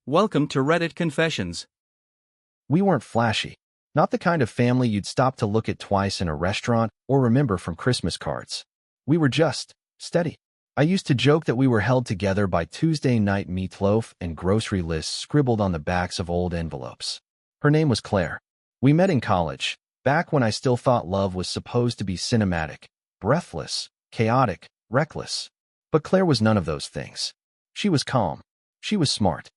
Welcome to Reddit Confessions. We weren't flashy. Not the kind of family you'd stop to look at twice in a restaurant or remember from Christmas cards. We were just steady. I used to joke that we were held together by Tuesday night meatloaf and grocery lists scribbled on the backs of old envelopes. Her name was Claire. We met in college, back when I still thought love was supposed to be cinematic, breathless, chaotic, reckless. But Claire was none of those things. She was calm. She was smart.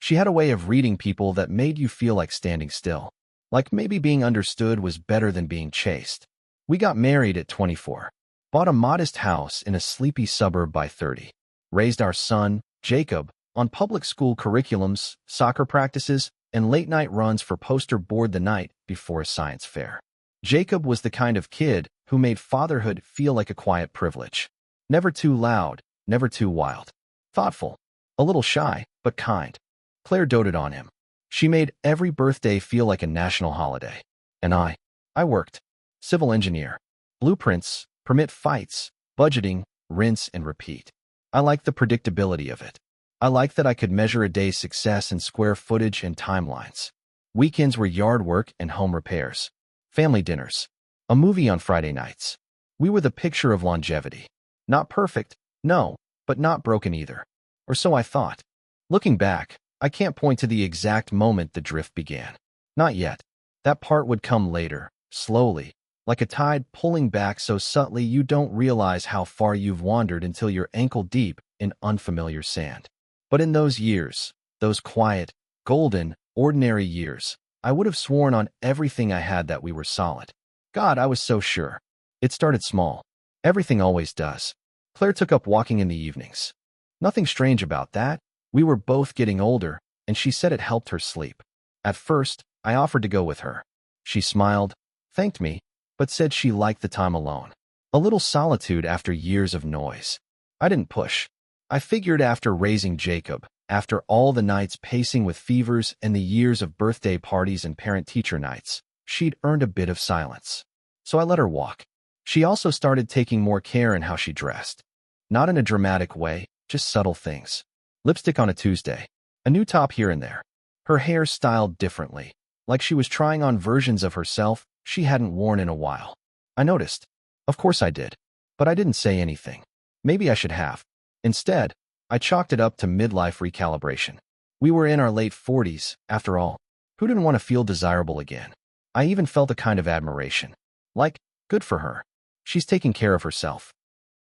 She had a way of reading people that made you feel like standing still. Like maybe being understood was better than being chased. We got married at 24. Bought a modest house in a sleepy suburb by 30. Raised our son, Jacob, on public school curriculums, soccer practices, and late-night runs for poster board the night before a science fair. Jacob was the kind of kid who made fatherhood feel like a quiet privilege. Never too loud, never too wild. Thoughtful. A little shy, but kind. Claire doted on him. She made every birthday feel like a national holiday. And I worked. Civil engineer. Blueprints, permit fights, budgeting, rinse and repeat. I liked the predictability of it. I liked that I could measure a day's success in square footage and timelines. Weekends were yard work and home repairs. Family dinners. A movie on Friday nights. We were the picture of longevity. Not perfect, no, but not broken either. Or so I thought. Looking back, I can't point to the exact moment the drift began. Not yet. That part would come later, slowly, like a tide pulling back so subtly you don't realize how far you've wandered until you're ankle-deep in unfamiliar sand. But in those years, those quiet, golden, ordinary years, I would have sworn on everything I had that we were solid. God, I was so sure. It started small. Everything always does. Claire took up walking in the evenings. Nothing strange about that. We were both getting older, and she said it helped her sleep. At first, I offered to go with her. She smiled, thanked me, but said she liked the time alone. A little solitude after years of noise. I didn't push. I figured after raising Jacob, after all the nights pacing with fevers and the years of birthday parties and parent-teacher nights, she'd earned a bit of silence. So I let her walk. She also started taking more care in how she dressed. Not in a dramatic way, just subtle things. Lipstick on a Tuesday. A new top here and there. Her hair styled differently, like she was trying on versions of herself she hadn't worn in a while. I noticed. Of course I did. But I didn't say anything. Maybe I should have. Instead, I chalked it up to midlife recalibration. We were in our late 40s, after all. Who didn't want to feel desirable again? I even felt a kind of admiration. Like, good for her. She's taking care of herself.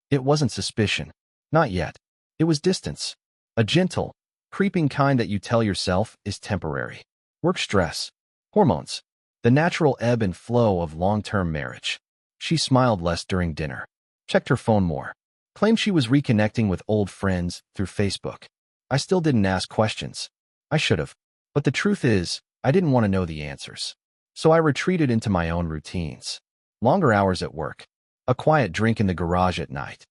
It wasn't suspicion. Not yet. It was distance. A gentle, creeping kind that you tell yourself is temporary. Work stress. Hormones. The natural ebb and flow of long-term marriage. She smiled less during dinner. Checked her phone more. Claimed she was reconnecting with old friends through Facebook. I still didn't ask questions. I should have. But the truth is, I didn't want to know the answers. So I retreated into my own routines. Longer hours at work. A quiet drink in the garage at night.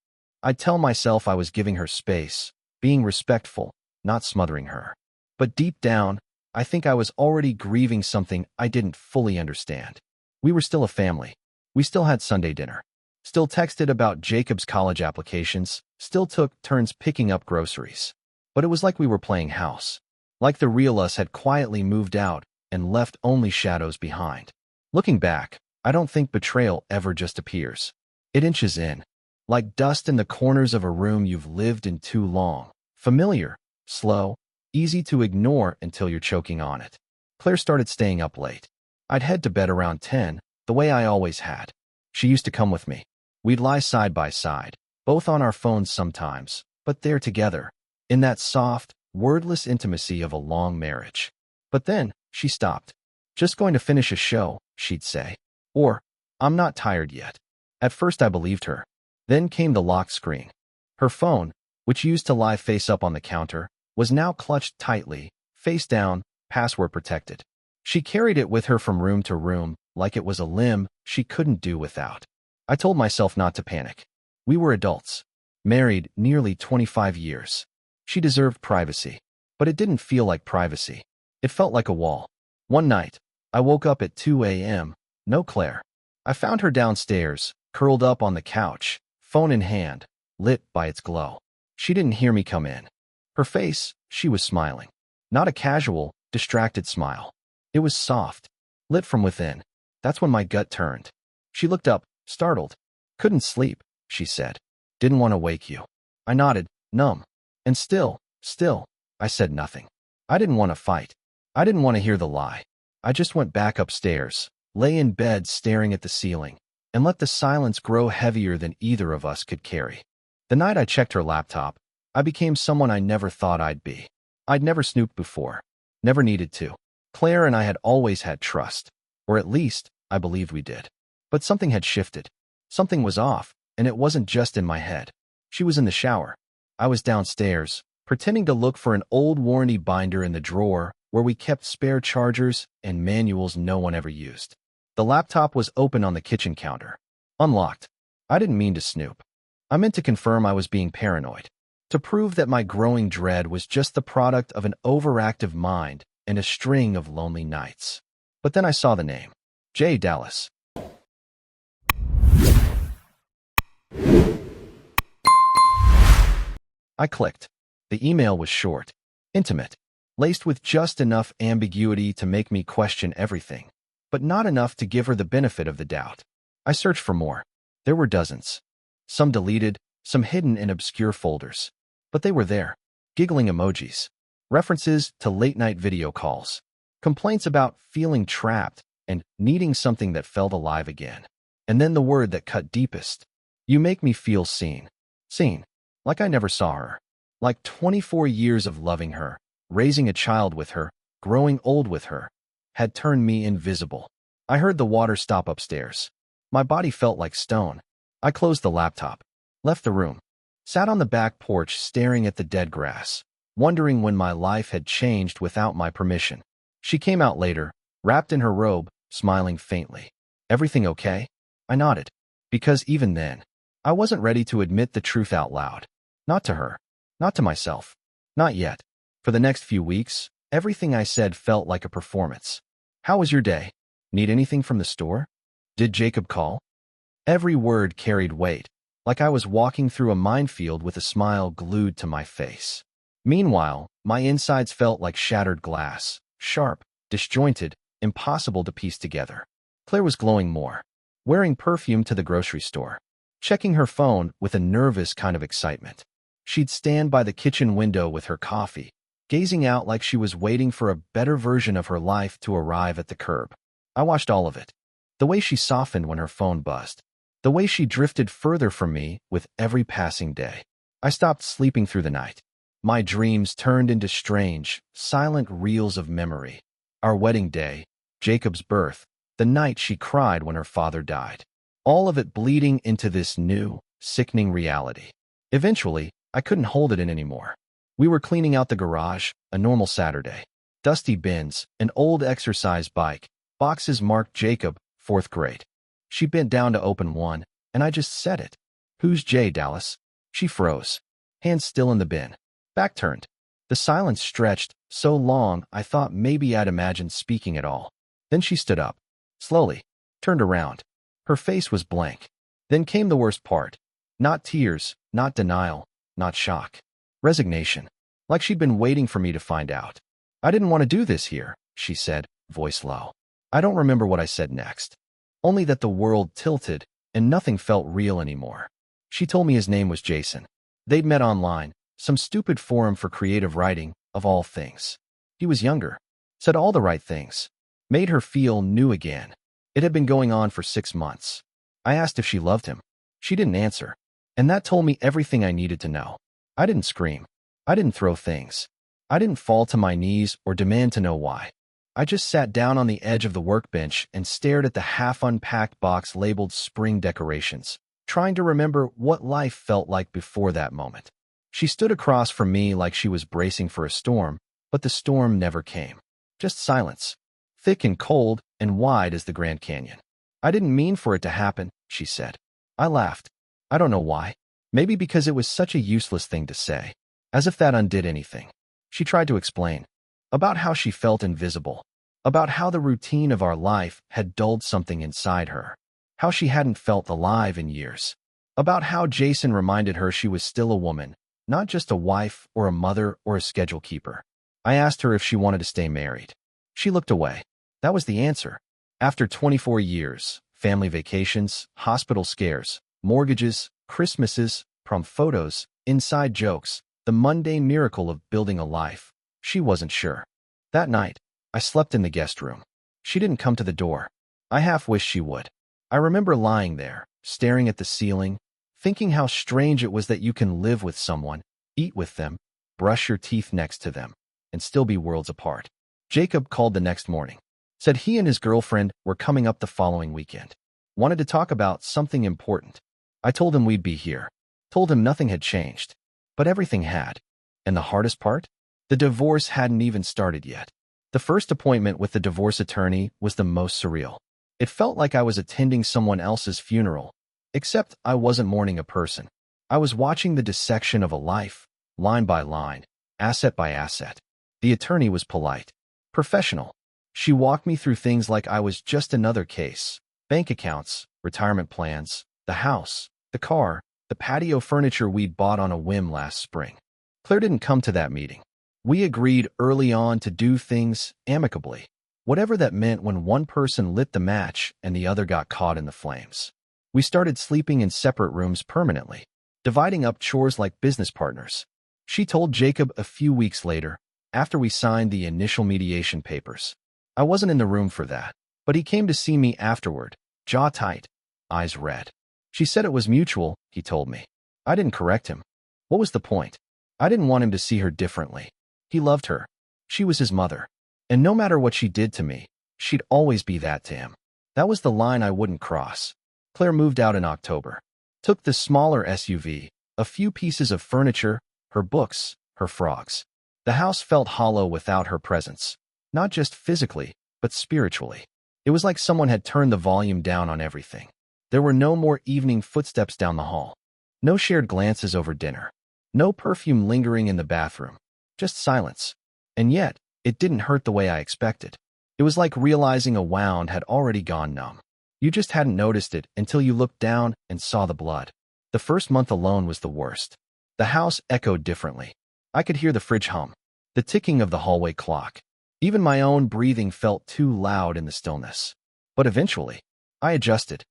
I'd tell myself I was giving her space, being respectful, not smothering her. But deep down, I think I was already grieving something I didn't fully understand. We were still a family. We still had Sunday dinner. Still texted about Jacob's college applications. Still took turns picking up groceries. But it was like we were playing house. Like the real us had quietly moved out and left only shadows behind. Looking back, I don't think betrayal ever just appears. It inches in. Like dust in the corners of a room you've lived in too long. Familiar, slow, easy to ignore until you're choking on it. Claire started staying up late. I'd head to bed around 10, the way I always had. She used to come with me. We'd lie side by side, both on our phones sometimes, but there together, in that soft, wordless intimacy of a long marriage. But then, she stopped. Just going to finish a show, she'd say. Or, I'm not tired yet. At first I believed her. Then came the lock screen. Her phone, which used to lie face up on the counter, was now clutched tightly, face down, password protected. She carried it with her from room to room, like it was a limb she couldn't do without. I told myself not to panic. We were adults. Married nearly 25 years. She deserved privacy. But it didn't feel like privacy. It felt like a wall. One night, I woke up at 2 a.m. No Claire. I found her downstairs, curled up on the couch, phone in hand, lit by its glow. She didn't hear me come in. Her face, she was smiling. Not a casual, distracted smile. It was soft, lit from within. That's when my gut turned. She looked up, startled. Couldn't sleep, she said. Didn't want to wake you. I nodded, numb. And still, I said nothing. I didn't want to fight. I didn't want to hear the lie. I just went back upstairs, lay in bed staring at the ceiling, and let the silence grow heavier than either of us could carry. The night I checked her laptop, I became someone I never thought I'd be. I'd never snooped before. Never needed to. Claire and I had always had trust. Or at least, I believed we did. But something had shifted. Something was off, and it wasn't just in my head. She was in the shower. I was downstairs, pretending to look for an old warranty binder in the drawer where we kept spare chargers and manuals no one ever used. The laptop was open on the kitchen counter. Unlocked. I didn't mean to snoop. I meant to confirm I was being paranoid. To prove that my growing dread was just the product of an overactive mind and a string of lonely nights. But then I saw the name. J. Dallas. I clicked. The email was short, intimate, laced with just enough ambiguity to make me question everything, but not enough to give her the benefit of the doubt. I searched for more. There were dozens. Some deleted, some hidden in obscure folders. But they were there. Giggling emojis. References to late-night video calls. Complaints about feeling trapped and needing something that felt alive again. And then the word that cut deepest. You make me feel seen. Seen. Like I never saw her. Like 24 years of loving her, raising a child with her, growing old with her, had turned me invisible. I heard the water stop upstairs. My body felt like stone. I closed the laptop, left the room, sat on the back porch staring at the dead grass, wondering when my life had changed without my permission. She came out later, wrapped in her robe, smiling faintly. Everything okay? I nodded. Because even then, I wasn't ready to admit the truth out loud. Not to her. Not to myself. Not yet. For the next few weeks, everything I said felt like a performance. How was your day? Need anything from the store? Did Jacob call? Every word carried weight, like I was walking through a minefield with a smile glued to my face. Meanwhile, my insides felt like shattered glass, sharp, disjointed, impossible to piece together. Claire was glowing more, wearing perfume to the grocery store, checking her phone with a nervous kind of excitement. She'd stand by the kitchen window with her coffee, gazing out like she was waiting for a better version of her life to arrive at the curb. I watched all of it. The way she softened when her phone buzzed. The way she drifted further from me with every passing day. I stopped sleeping through the night. My dreams turned into strange, silent reels of memory. Our wedding day, Jacob's birth, the night she cried when her father died. All of it bleeding into this new, sickening reality. Eventually, I couldn't hold it in anymore. We were cleaning out the garage, a normal Saturday. Dusty bins, an old exercise bike, boxes marked Jacob, 4th grade. She bent down to open one, and I just said it. Who's J. Dallas? She froze. Hands still in the bin. Back turned. The silence stretched so long I thought maybe I'd imagined speaking at all. Then she stood up. Slowly. Turned around. Her face was blank. Then came the worst part. Not tears, not denial, not shock. Resignation. Like she'd been waiting for me to find out. I didn't want to do this here, she said, voice low. I don't remember what I said next. Only that the world tilted and nothing felt real anymore. She told me his name was Jason. They'd met online, some stupid forum for creative writing, of all things. He was younger. Said all the right things. Made her feel new again. It had been going on for 6 months. I asked if she loved him. She didn't answer. And that told me everything I needed to know. I didn't scream. I didn't throw things. I didn't fall to my knees or demand to know why. I just sat down on the edge of the workbench and stared at the half-unpacked box labeled spring decorations, trying to remember what life felt like before that moment. She stood across from me like she was bracing for a storm, but the storm never came. Just silence. Thick and cold and wide as the Grand Canyon. I didn't mean for it to happen, she said. I laughed. I don't know why. Maybe because it was such a useless thing to say. As if that undid anything. She tried to explain. About how she felt invisible. About how the routine of our life had dulled something inside her. How she hadn't felt alive in years. About how Jason reminded her she was still a woman, not just a wife or a mother or a schedule keeper. I asked her if she wanted to stay married. She looked away. That was the answer. After 24 years, family vacations, hospital scares, mortgages, Christmases, prom photos, inside jokes, the mundane miracle of building a life, she wasn't sure. That night, I slept in the guest room. She didn't come to the door. I half wished she would. I remember lying there, staring at the ceiling, thinking how strange it was that you can live with someone, eat with them, brush your teeth next to them, and still be worlds apart. Jacob called the next morning. Said he and his girlfriend were coming up the following weekend. Wanted to talk about something important. I told him we'd be here. Told him nothing had changed. But everything had. And the hardest part? The divorce hadn't even started yet. The first appointment with the divorce attorney was the most surreal. It felt like I was attending someone else's funeral, except I wasn't mourning a person. I was watching the dissection of a life, line by line, asset by asset. The attorney was polite, professional. She walked me through things like I was just another case. Bank accounts, retirement plans, the house, the car, the patio furniture we'd bought on a whim last spring. Claire didn't come to that meeting. We agreed early on to do things amicably, whatever that meant when one person lit the match and the other got caught in the flames. We started sleeping in separate rooms permanently, dividing up chores like business partners. She told Jacob a few weeks later, after we signed the initial mediation papers. I wasn't in the room for that, but he came to see me afterward, jaw tight, eyes red. She said it was mutual, he told me. I didn't correct him. What was the point? I didn't want him to see her differently. He loved her. She was his mother. And no matter what she did to me, she'd always be that to him. That was the line I wouldn't cross. Claire moved out in October. Took the smaller SUV, a few pieces of furniture, her books, her frogs. The house felt hollow without her presence. Not just physically, but spiritually. It was like someone had turned the volume down on everything. There were no more evening footsteps down the hall. No shared glances over dinner. No perfume lingering in the bathroom. Just silence. And yet, it didn't hurt the way I expected. It was like realizing a wound had already gone numb. You just hadn't noticed it until you looked down and saw the blood. The first month alone was the worst. The house echoed differently. I could hear the fridge hum, the ticking of the hallway clock. Even my own breathing felt too loud in the stillness. But eventually, I adjusted.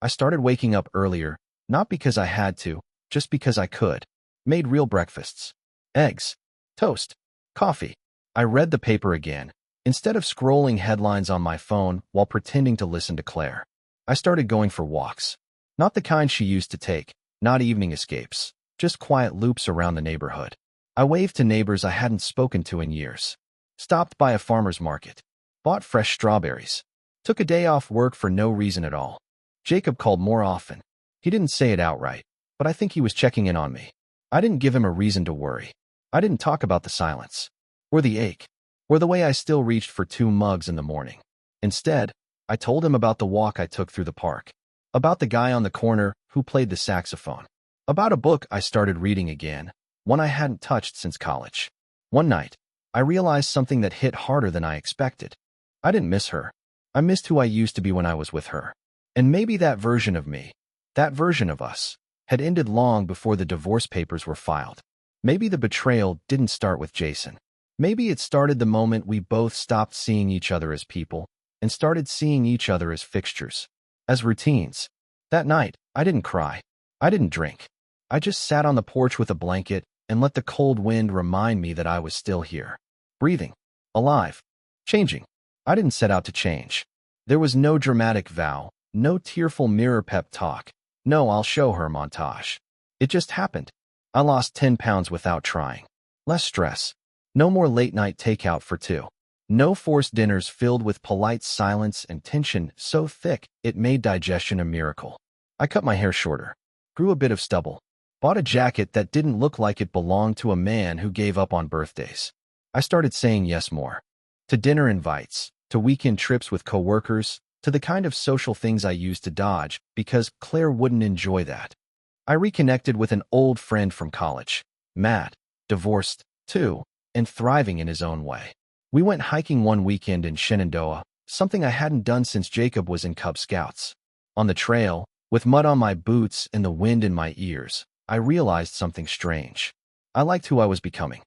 I started waking up earlier, not because I had to, just because I could. Made real breakfasts. Eggs, toast, coffee. I read the paper again, instead of scrolling headlines on my phone while pretending to listen to Claire. I started going for walks. Not the kind she used to take, not evening escapes, just quiet loops around the neighborhood. I waved to neighbors I hadn't spoken to in years. Stopped by a farmer's market. Bought fresh strawberries. Took a day off work for no reason at all. Jacob called more often. He didn't say it outright, but I think he was checking in on me. I didn't give him a reason to worry. I didn't talk about the silence, or the ache, or the way I still reached for 2 mugs in the morning. Instead, I told him about the walk I took through the park, about the guy on the corner who played the saxophone, about a book I started reading again, one I hadn't touched since college. One night, I realized something that hit harder than I expected. I didn't miss her. I missed who I used to be when I was with her. And maybe that version of me, that version of us, had ended long before the divorce papers were filed. Maybe the betrayal didn't start with Jason. Maybe it started the moment we both stopped seeing each other as people and started seeing each other as fixtures, as routines. That night, I didn't cry. I didn't drink. I just sat on the porch with a blanket and let the cold wind remind me that I was still here. Breathing. Alive. Changing. I didn't set out to change. There was no dramatic vow, no tearful mirror pep talk, no I'll show her montage. It just happened. I lost 10 pounds without trying. Less stress. No more late-night takeout for 2. No forced dinners filled with polite silence and tension so thick it made digestion a miracle. I cut my hair shorter. Grew a bit of stubble. Bought a jacket that didn't look like it belonged to a man who gave up on birthdays. I started saying yes more. To dinner invites, to weekend trips with coworkers, to the kind of social things I used to dodge because Claire wouldn't enjoy that. I reconnected with an old friend from college, Matt, divorced, too, and thriving in his own way. We went hiking one weekend in Shenandoah, something I hadn't done since Jacob was in Cub Scouts. On the trail, with mud on my boots and the wind in my ears, I realized something strange. I liked who I was becoming.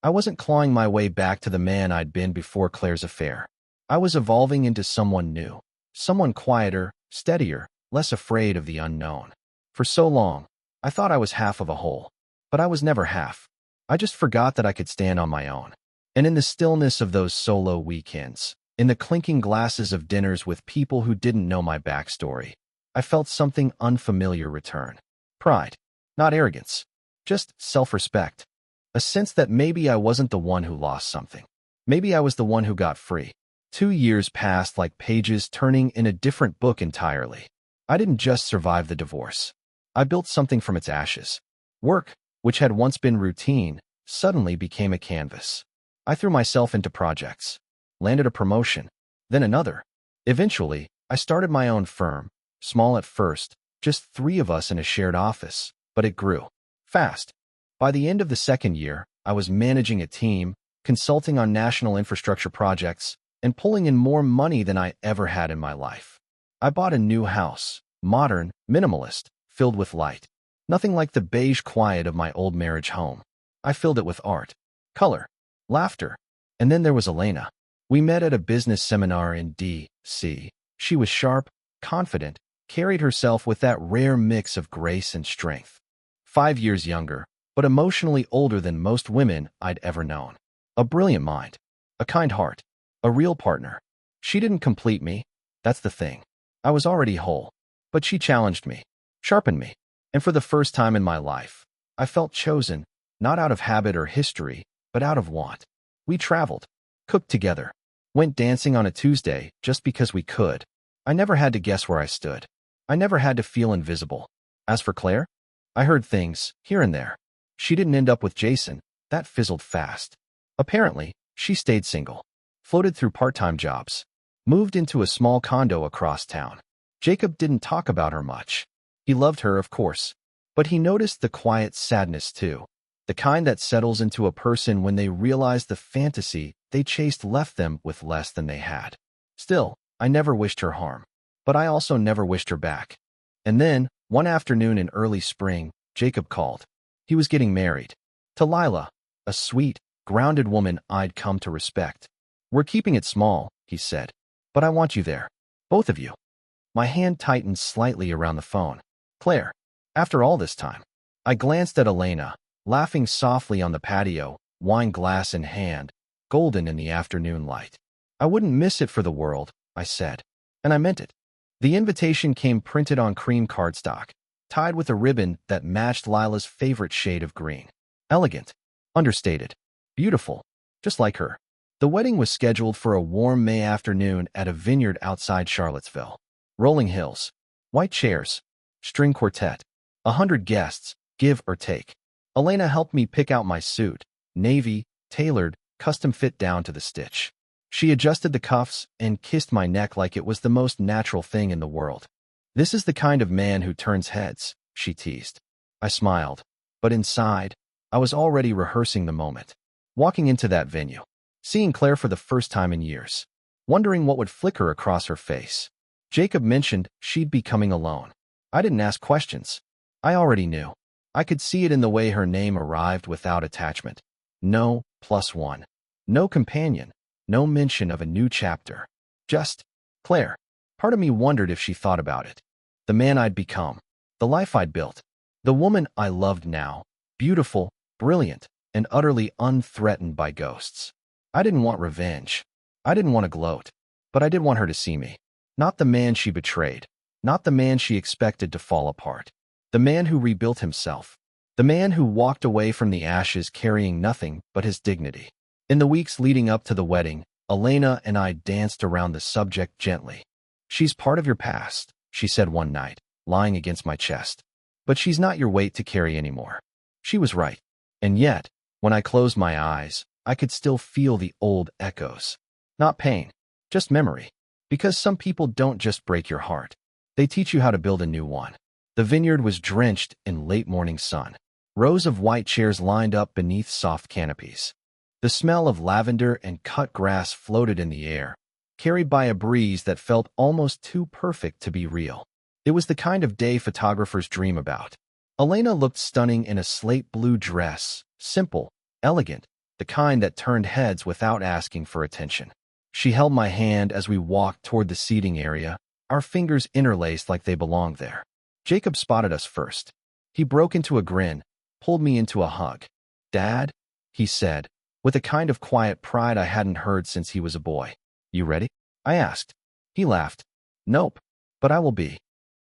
I wasn't clawing my way back to the man I'd been before Claire's affair. I was evolving into someone new, someone quieter, steadier, less afraid of the unknown. For so long, I thought I was half of a whole. But I was never half. I just forgot that I could stand on my own. And in the stillness of those solo weekends, in the clinking glasses of dinners with people who didn't know my backstory, I felt something unfamiliar return. Pride. Not arrogance. Just self-respect. A sense that maybe I wasn't the one who lost something. Maybe I was the one who got free. 2 years passed like pages turning in a different book entirely. I didn't just survive the divorce. I built something from its ashes. Work, which had once been routine, suddenly became a canvas. I threw myself into projects, landed a promotion, then another. Eventually, I started my own firm, small at first, just 3 of us in a shared office, but it grew fast. By the end of the second year, I was managing a team, consulting on national infrastructure projects, and pulling in more money than I ever had in my life. I bought a new house, modern, minimalist, filled with light. Nothing like the beige quiet of my old marriage home. I filled it with art, color, laughter. And then there was Elena. We met at a business seminar in D.C. She was sharp, confident, carried herself with that rare mix of grace and strength. 5 years younger, but emotionally older than most women I'd ever known. A brilliant mind, a kind heart, a real partner. She didn't complete me. That's the thing. I was already whole. But she challenged me, sharpened me. And for the first time in my life, I felt chosen, not out of habit or history, but out of want. We traveled, cooked together, went dancing on a Tuesday just because we could. I never had to guess where I stood. I never had to feel invisible. As for Claire, I heard things, here and there. She didn't end up with Jason. That fizzled fast. Apparently, she stayed single, floated through part-time jobs, moved into a small condo across town. Jacob didn't talk about her much. He loved her, of course, but he noticed the quiet sadness too, the kind that settles into a person when they realize the fantasy they chased left them with less than they had. Still, I never wished her harm, but I also never wished her back. And then, one afternoon in early spring, Jacob called. He was getting married. To Lila, a sweet, grounded woman I'd come to respect. We're keeping it small, he said, but I want you there. Both of you. My hand tightened slightly around the phone. Claire. After all this time. I glanced at Elena, laughing softly on the patio, wine glass in hand, golden in the afternoon light. I wouldn't miss it for the world, I said. And I meant it. The invitation came printed on cream cardstock, tied with a ribbon that matched Lila's favorite shade of green. Elegant, understated, beautiful, just like her. The wedding was scheduled for a warm May afternoon at a vineyard outside Charlottesville. Rolling hills, white chairs, string quartet, 100 guests, give or take. Elena helped me pick out my suit, navy, tailored, custom fit down to the stitch. She adjusted the cuffs and kissed my neck like it was the most natural thing in the world. This is the kind of man who turns heads, she teased. I smiled, but inside, I was already rehearsing the moment. Walking into that venue, seeing Claire for the first time in years, wondering what would flicker across her face. Jacob mentioned she'd be coming alone. I didn't ask questions. I already knew. I could see it in the way her name arrived without attachment. No +1. No companion. No mention of a new chapter. Just Claire. Part of me wondered if she thought about it. The man I'd become. The life I'd built. The woman I loved now. Beautiful, brilliant, and utterly unthreatened by ghosts. I didn't want revenge. I didn't want to gloat. But I did want her to see me. Not the man she betrayed. Not the man she expected to fall apart. The man who rebuilt himself. The man who walked away from the ashes carrying nothing but his dignity. In the weeks leading up to the wedding, Elena and I danced around the subject gently. She's part of your past, she said one night, lying against my chest. But she's not your weight to carry anymore. She was right. And yet, when I closed my eyes, I could still feel the old echoes. Not pain, just memory. Because some people don't just break your heart. They teach you how to build a new one. The vineyard was drenched in late morning sun. Rows of white chairs lined up beneath soft canopies. The smell of lavender and cut grass floated in the air, carried by a breeze that felt almost too perfect to be real. It was the kind of day photographers dream about. Elena looked stunning in a slate blue dress, simple, elegant, the kind that turned heads without asking for attention. She held my hand as we walked toward the seating area, our fingers interlaced like they belonged there. Jacob spotted us first. He broke into a grin, pulled me into a hug. "Dad," he said, with a kind of quiet pride I hadn't heard since he was a boy. "You ready?" I asked. He laughed. "Nope, but I will be."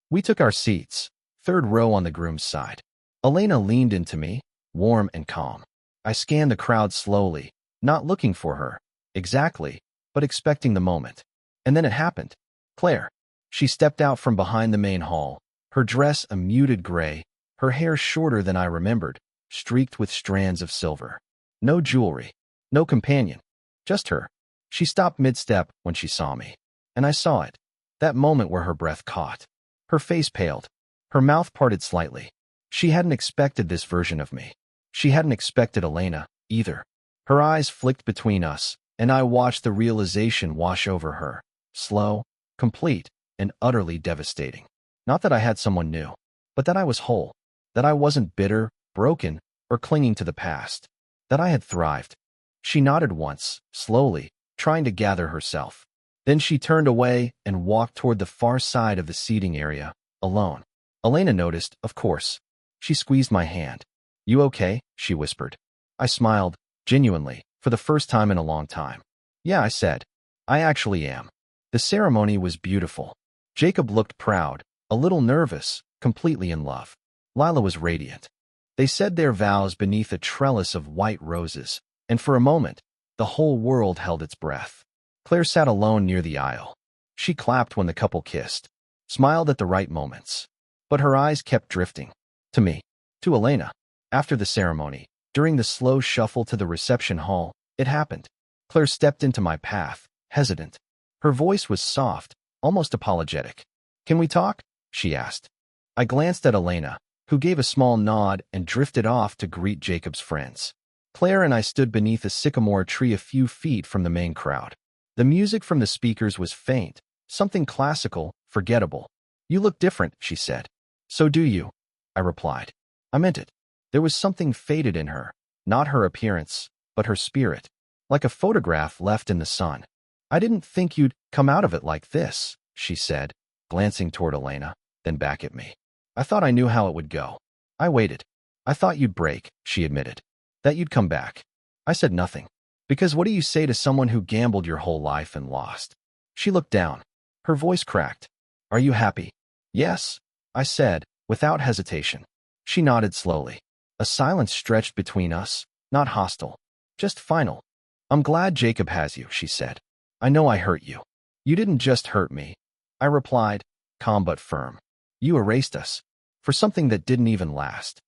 We took our seats, third row on the groom's side. Elena leaned into me, warm and calm. I scanned the crowd slowly, not looking for her, exactly, but expecting the moment. And then it happened. Claire. She stepped out from behind the main hall, her dress a muted gray, her hair shorter than I remembered, streaked with strands of silver. No jewelry, no companion, just her. She stopped mid-step when she saw me, and I saw it, that moment where her breath caught. Her face paled, her mouth parted slightly. She hadn't expected this version of me. She hadn't expected Elena, either. Her eyes flicked between us, and I watched the realization wash over her, slow, complete, and utterly devastating. Not that I had someone new, but that I was whole, that I wasn't bitter, broken, or clinging to the past, that I had thrived. She nodded once, slowly, trying to gather herself. Then she turned away and walked toward the far side of the seating area, alone. Elena noticed, of course. She squeezed my hand. "You okay?" she whispered. I smiled, genuinely, for the first time in a long time. "Yeah," I said. "I actually am." The ceremony was beautiful. Jacob looked proud, a little nervous, completely in love. Lila was radiant. They said their vows beneath a trellis of white roses, and for a moment, the whole world held its breath. Claire sat alone near the aisle. She clapped when the couple kissed, smiled at the right moments. But her eyes kept drifting. To me. To Elena. After the ceremony, during the slow shuffle to the reception hall, it happened. Claire stepped into my path, hesitant. Her voice was soft, almost apologetic. "Can we talk?" she asked. I glanced at Elena, who gave a small nod and drifted off to greet Jacob's friends. Claire and I stood beneath a sycamore tree a few feet from the main crowd. The music from the speakers was faint, something classical, forgettable. "You look different," she said. "So do you," I replied. I meant it. There was something faded in her, not her appearance, but her spirit, like a photograph left in the sun. "I didn't think you'd come out of it like this," she said, glancing toward Elena, then back at me. "I thought I knew how it would go." I waited. "I thought you'd break," she admitted. "That you'd come back." I said nothing. Because what do you say to someone who gambled your whole life and lost? She looked down. Her voice cracked. "Are you happy?" "Yes," I said, without hesitation. She nodded slowly. A silence stretched between us, not hostile, just final. "I'm glad Jacob has you," she said. "I know I hurt you." "You didn't just hurt me," I replied, calm but firm. "You erased us, for something that didn't even last."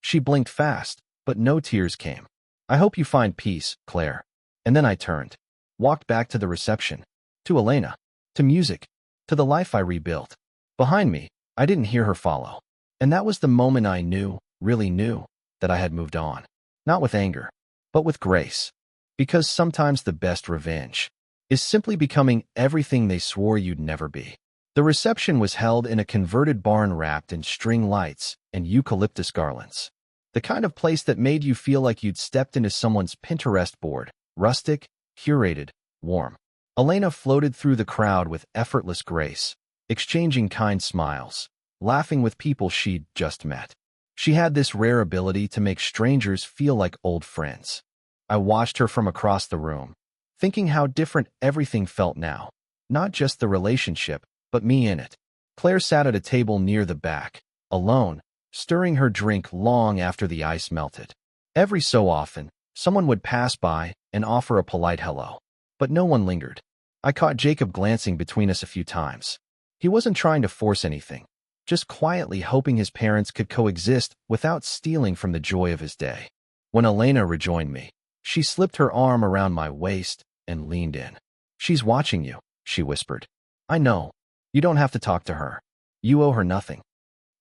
She blinked fast, but no tears came. "I hope you find peace, Claire." And then I turned, walked back to the reception, to Elena, to music, to the life I rebuilt. Behind me, I didn't hear her follow. And that was the moment I knew, really knew, that I had moved on. Not with anger, but with grace. Because sometimes the best revenge is simply becoming everything they swore you'd never be. The reception was held in a converted barn wrapped in string lights and eucalyptus garlands. The kind of place that made you feel like you'd stepped into someone's Pinterest board, rustic, curated, warm. Elena floated through the crowd with effortless grace, exchanging kind smiles, laughing with people she'd just met. She had this rare ability to make strangers feel like old friends. I watched her from across the room, thinking how different everything felt now. Not just the relationship, but me in it. Claire sat at a table near the back, alone, stirring her drink long after the ice melted. Every so often, someone would pass by and offer a polite hello. But no one lingered. I caught Jacob glancing between us a few times. He wasn't trying to force anything, just quietly hoping his parents could coexist without stealing from the joy of his day. When Elena rejoined me, she slipped her arm around my waist and leaned in. "She's watching you," she whispered. "I know. You don't have to talk to her. You owe her nothing."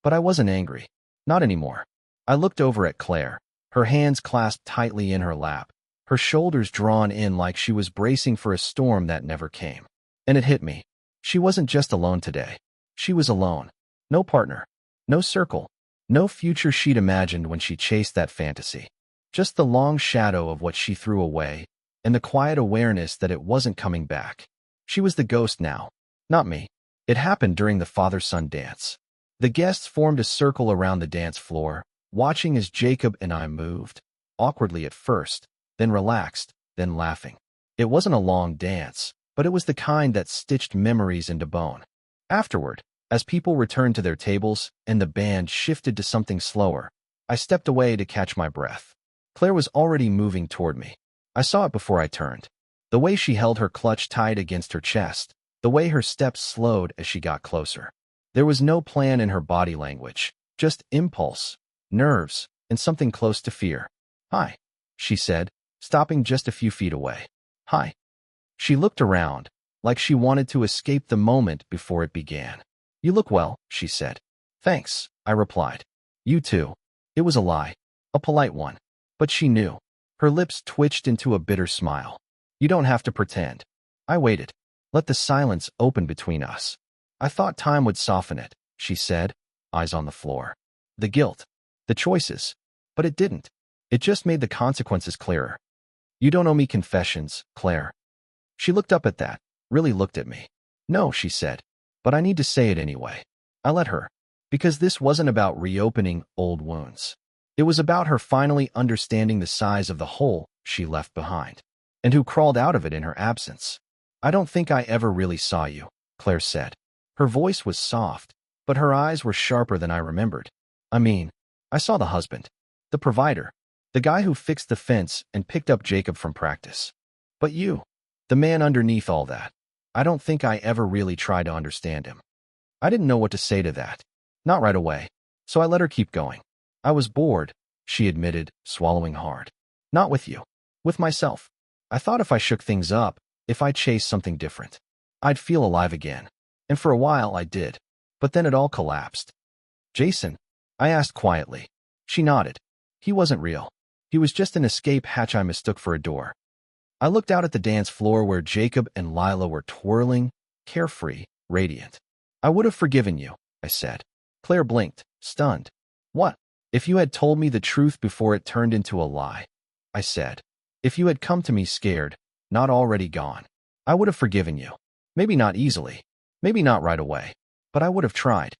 But I wasn't angry. Not anymore. I looked over at Claire, her hands clasped tightly in her lap, her shoulders drawn in like she was bracing for a storm that never came. And it hit me. She wasn't just alone today. She was alone. No partner. No circle. No future she'd imagined when she chased that fantasy. Just the long shadow of what she threw away, and the quiet awareness that it wasn't coming back. She was the ghost now, not me. It happened during the father-son dance. The guests formed a circle around the dance floor, watching as Jacob and I moved, awkwardly at first, then relaxed, then laughing. It wasn't a long dance, but it was the kind that stitched memories into bone. Afterward, as people returned to their tables and the band shifted to something slower, I stepped away to catch my breath. Claire was already moving toward me. I saw it before I turned. The way she held her clutch tight against her chest, the way her steps slowed as she got closer. There was no plan in her body language, just impulse, nerves, and something close to fear. "Hi," she said, stopping just a few feet away. "Hi." She looked around, like she wanted to escape the moment before it began. "You look well," she said. "Thanks," I replied. "You too." It was a lie, a polite one. But she knew. Her lips twitched into a bitter smile. "You don't have to pretend." I waited. Let the silence open between us. "I thought time would soften it," she said, eyes on the floor. "The guilt, the choices." But it didn't. It just made the consequences clearer. "You don't owe me confessions, Claire." She looked up at that, really looked at me. "No," she said, "but I need to say it anyway." I let her. Because this wasn't about reopening old wounds. It was about her finally understanding the size of the hole she left behind, and who crawled out of it in her absence. "I don't think I ever really saw you," Claire said. Her voice was soft, but her eyes were sharper than I remembered. "I mean, I saw the husband, the provider, the guy who fixed the fence and picked up Jacob from practice. But you, the man underneath all that, I don't think I ever really tried to understand him." I didn't know what to say to that. Not right away, so I let her keep going. "I was bored," she admitted, swallowing hard. "Not with you. With myself. I thought if I shook things up, if I chased something different, I'd feel alive again. And for a while I did. But then it all collapsed." "Jason?" I asked quietly. She nodded. "He wasn't real. He was just an escape hatch I mistook for a door." I looked out at the dance floor where Jacob and Lila were twirling, carefree, radiant. "I would have forgiven you," I said. Claire blinked, stunned. "What?" "If you had told me the truth before it turned into a lie," I said. "If you had come to me scared, not already gone, I would have forgiven you. Maybe not easily, maybe not right away, but I would have tried."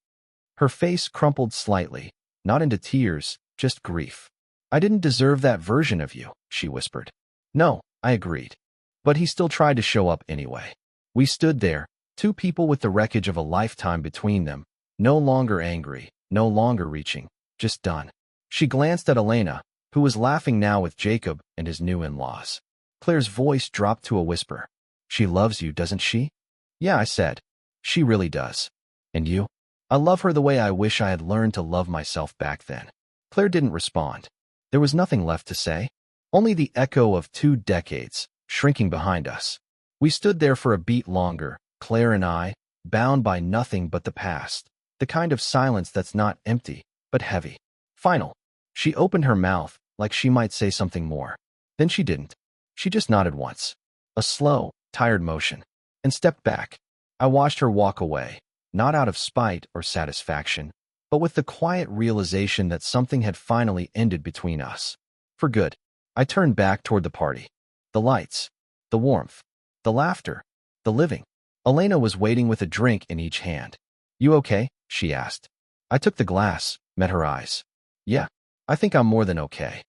Her face crumpled slightly, not into tears, just grief. "I didn't deserve that version of you," she whispered. "No," I agreed. But he still tried to show up anyway. We stood there, two people with the wreckage of a lifetime between them, no longer angry, no longer reaching, just done. She glanced at Elena, who was laughing now with Jacob and his new in-laws. Claire's voice dropped to a whisper. "She loves you, doesn't she?" "Yeah," I said. "She really does." "And you?" "I love her the way I wish I had learned to love myself back then." Claire didn't respond. There was nothing left to say. Only the echo of 2 decades, shrinking behind us. We stood there for a beat longer, Claire and I, bound by nothing but the past. The kind of silence that's not empty, but heavy. Final. She opened her mouth, like she might say something more. Then she didn't. She just nodded once. A slow, tired motion. And stepped back. I watched her walk away, not out of spite or satisfaction, but with the quiet realization that something had finally ended between us. For good. I turned back toward the party. The lights. The warmth. The laughter. The living. Elena was waiting with a drink in each hand. "You okay?" she asked. I took the glass, met her eyes. "Yeah, I think I'm more than okay."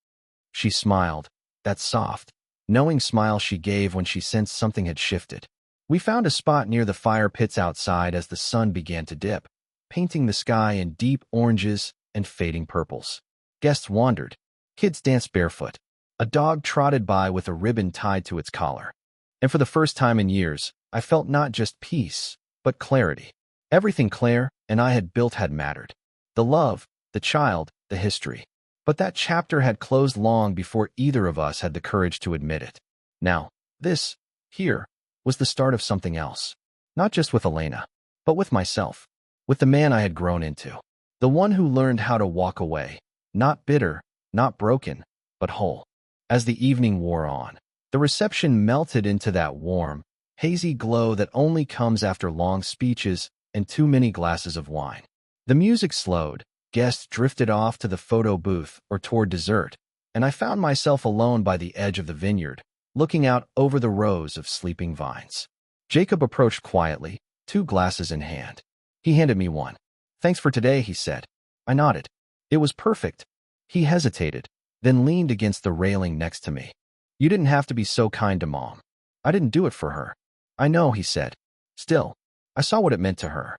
She smiled, that soft, knowing smile she gave when she sensed something had shifted. We found a spot near the fire pits outside as the sun began to dip, painting the sky in deep oranges and fading purples. Guests wandered. Kids danced barefoot. A dog trotted by with a ribbon tied to its collar. And for the first time in years, I felt not just peace, but clarity. Everything Claire and I had built had mattered. The love, the child, the history. But that chapter had closed long before either of us had the courage to admit it. Now, this, here, was the start of something else. Not just with Elena, but with myself. With the man I had grown into. The one who learned how to walk away. Not bitter, not broken, but whole. As the evening wore on, the reception melted into that warm, hazy glow that only comes after long speeches and too many glasses of wine. The music slowed, guests drifted off to the photo booth or toward dessert, and I found myself alone by the edge of the vineyard, looking out over the rows of sleeping vines. Jacob approached quietly, 2 glasses in hand. He handed me one. "Thanks for today," he said. I nodded. It was perfect. He hesitated, then leaned against the railing next to me. "You didn't have to be so kind to Mom. I didn't do it for her." "I know," he said. Still, I saw what it meant to her.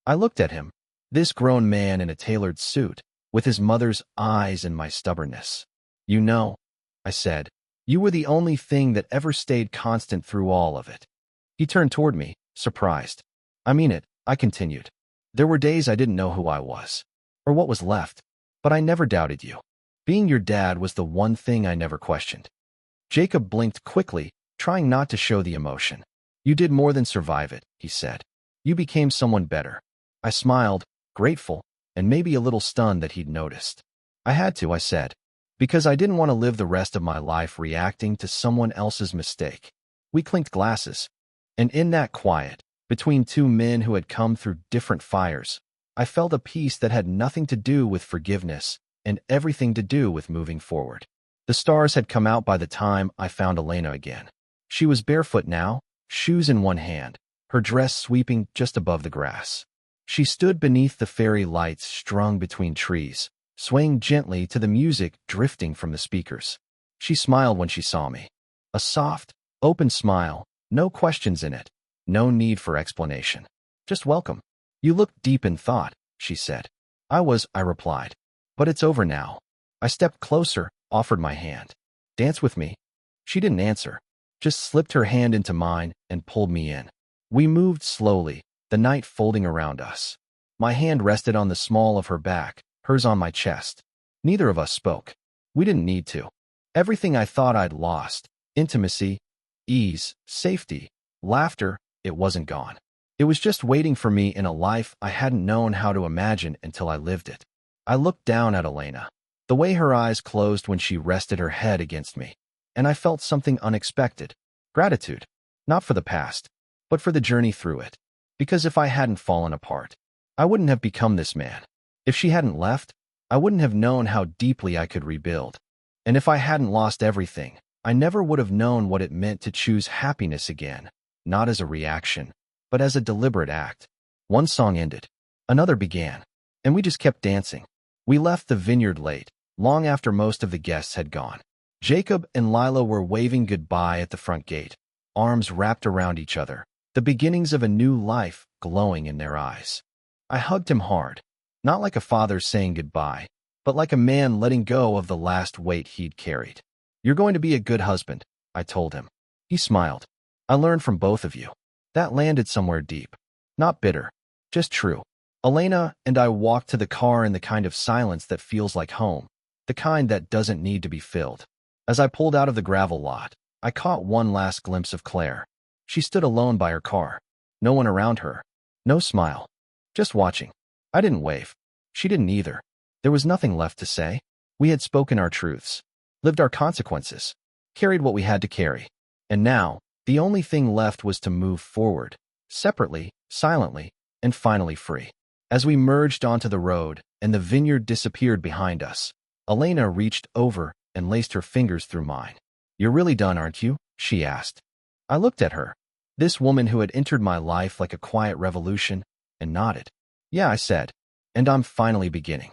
I looked at him, this grown man in a tailored suit, with his mother's eyes and my stubbornness. "You know," I said, "you were the only thing that ever stayed constant through all of it." He turned toward me, surprised. "I mean it," I continued. "There were days I didn't know who I was, or what was left, but I never doubted you. Being your dad was the one thing I never questioned." Jacob blinked quickly, trying not to show the emotion. "You did more than survive it," he said. "You became someone better." I smiled, grateful, and maybe a little stunned that he'd noticed. "I had to," I said, "because I didn't want to live the rest of my life reacting to someone else's mistake." We clinked glasses, and in that quiet, between 2 men who had come through different fires, I felt a peace that had nothing to do with forgiveness and everything to do with moving forward. The stars had come out by the time I found Elena again. She was barefoot now, shoes in one hand, her dress sweeping just above the grass. She stood beneath the fairy lights strung between trees, swaying gently to the music drifting from the speakers. She smiled when she saw me. A soft, open smile, no questions in it, no need for explanation. "Just welcome. You look deep in thought," she said. I replied. "But it's over now." I stepped closer, offered my hand. "Dance with me." She didn't answer, just slipped her hand into mine and pulled me in. We moved slowly, the night folding around us. My hand rested on the small of her back, hers on my chest. Neither of us spoke. We didn't need to. Everything I thought I'd lost, intimacy, ease, safety, laughter, it wasn't gone. It was just waiting for me in a life I hadn't known how to imagine until I lived it. I looked down at Elena, the way her eyes closed when she rested her head against me, and I felt something unexpected. Gratitude. Not for the past, but for the journey through it. Because if I hadn't fallen apart, I wouldn't have become this man. If she hadn't left, I wouldn't have known how deeply I could rebuild. And if I hadn't lost everything, I never would have known what it meant to choose happiness again, not as a reaction, but as a deliberate act. One song ended. Another began, and we just kept dancing. We left the vineyard late, long after most of the guests had gone. Jacob and Lila were waving goodbye at the front gate, arms wrapped around each other, the beginnings of a new life glowing in their eyes. I hugged him hard, not like a father saying goodbye, but like a man letting go of the last weight he'd carried. "You're going to be a good husband," I told him. He smiled. "I learned from both of you." That landed somewhere deep. Not bitter, just true. Elena and I walked to the car in the kind of silence that feels like home, the kind that doesn't need to be filled. As I pulled out of the gravel lot, I caught one last glimpse of Claire. She stood alone by her car. No one around her. No smile. Just watching. I didn't wave. She didn't either. There was nothing left to say. We had spoken our truths, lived our consequences, carried what we had to carry. And now, the only thing left was to move forward, separately, silently, and finally free. As we merged onto the road and the vineyard disappeared behind us, Elena reached over and laced her fingers through mine. "You're really done, aren't you?" she asked. I looked at her, this woman who had entered my life like a quiet revolution, and nodded. "Yeah," I said, "and I'm finally beginning."